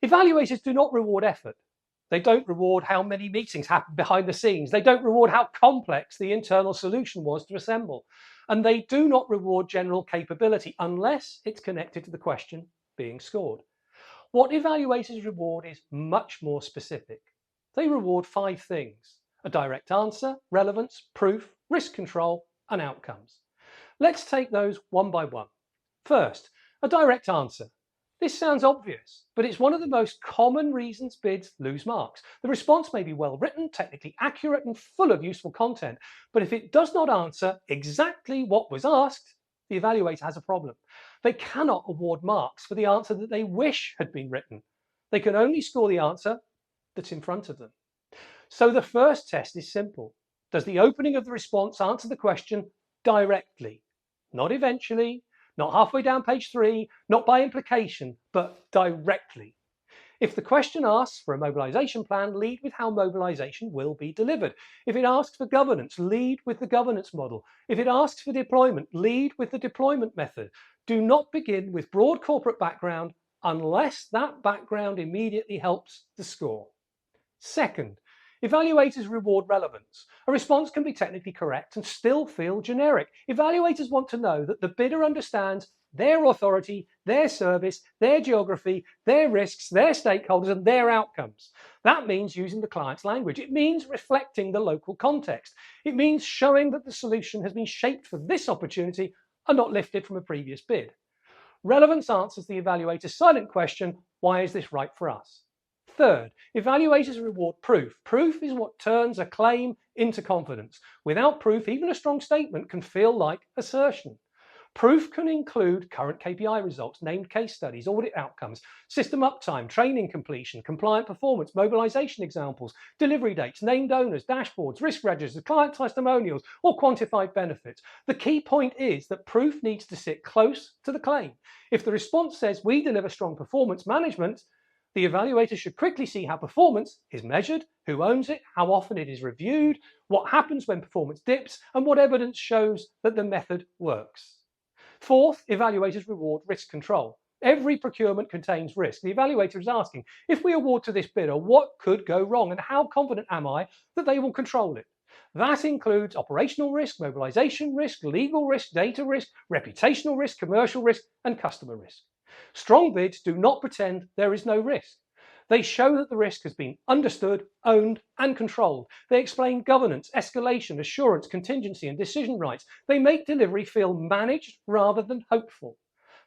Evaluators do not reward effort. They don't reward how many meetings happen behind the scenes. They don't reward how complex the internal solution was to assemble. And they do not reward general capability unless it's connected to the question being scored. What evaluators reward is much more specific. They reward 5 things: a direct answer, relevance, proof, risk control, and outcomes. Let's take those one by one. First, a direct answer. This sounds obvious, but it's one of the most common reasons bids lose marks. The response may be well written, technically accurate, and full of useful content, but if it does not answer exactly what was asked, the evaluator has a problem. They cannot award marks for the answer that they wish had been written. They can only score the answer that's in front of them. So the first test is simple. Does the opening of the response answer the question directly? Not eventually, not halfway down page 3, not by implication, but directly. If the question asks for a mobilization plan, lead with how mobilization will be delivered. If it asks for governance, lead with the governance model. If it asks for deployment, lead with the deployment method. Do not begin with broad corporate background unless that background immediately helps the score. Second, evaluators reward relevance. A response can be technically correct and still feel generic. Evaluators want to know that the bidder understands their authority, their service, their geography, their risks, their stakeholders, and their outcomes. That means using the client's language. It means reflecting the local context. It means showing that the solution has been shaped for this opportunity and not lifted from a previous bid. Relevance answers the evaluator's silent question, why is this right for us? Third, evaluators reward proof. Proof is what turns a claim into confidence. Without proof, even a strong statement can feel like assertion. Proof can include current KPI results, named case studies, audit outcomes, system uptime, training completion, compliant performance, mobilization examples, delivery dates, named owners, dashboards, risk registers, client testimonials, or quantified benefits. The key point is that proof needs to sit close to the claim. If the response says we deliver strong performance management, the evaluator should quickly see how performance is measured, who owns it, how often it is reviewed, what happens when performance dips, and what evidence shows that the method works. Fourth, evaluators reward risk control. Every procurement contains risk. The evaluator is asking, if we award to this bidder, what could go wrong and how confident am I that they will control it? That includes operational risk, mobilization risk, legal risk, data risk, reputational risk, commercial risk, and customer risk. Strong bids do not pretend there is no risk. They show that the risk has been understood, owned, and controlled. They explain governance, escalation, assurance, contingency, and decision rights. They make delivery feel managed rather than hopeful.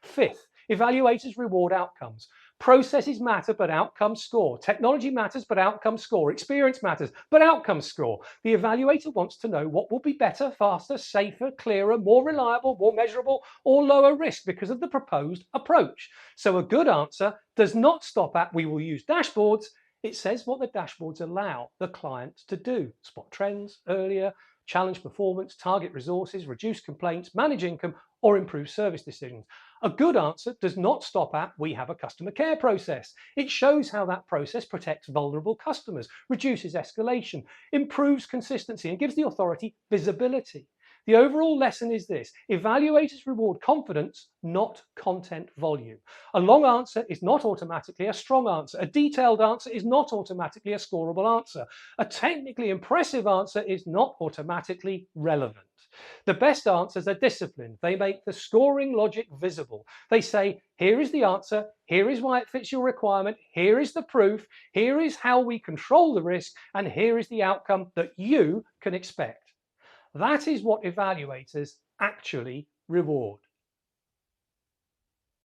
Fifth, evaluators reward outcomes. Processes matter, but outcomes score. Technology matters, but outcomes score. Experience matters, but outcomes score. The evaluator wants to know what will be better, faster, safer, clearer, more reliable, more measurable, or lower risk because of the proposed approach. So a good answer does not stop at we will use dashboards. It says what the dashboards allow the client to do. Spot trends earlier, challenge performance, target resources, reduce complaints, manage income, or improve service decisions. A good answer does not stop at we have a customer care process. It shows how that process protects vulnerable customers, reduces escalation, improves consistency, and gives the authority visibility. The overall lesson is this: evaluators reward confidence, not content volume. A long answer is not automatically a strong answer. A detailed answer is not automatically a scoreable answer. A technically impressive answer is not automatically relevant. The best answers are disciplined. They make the scoring logic visible. They say, here is the answer, here is why it fits your requirement, here is the proof, here is how we control the risk, and here is the outcome that you can expect. That is what evaluators actually reward.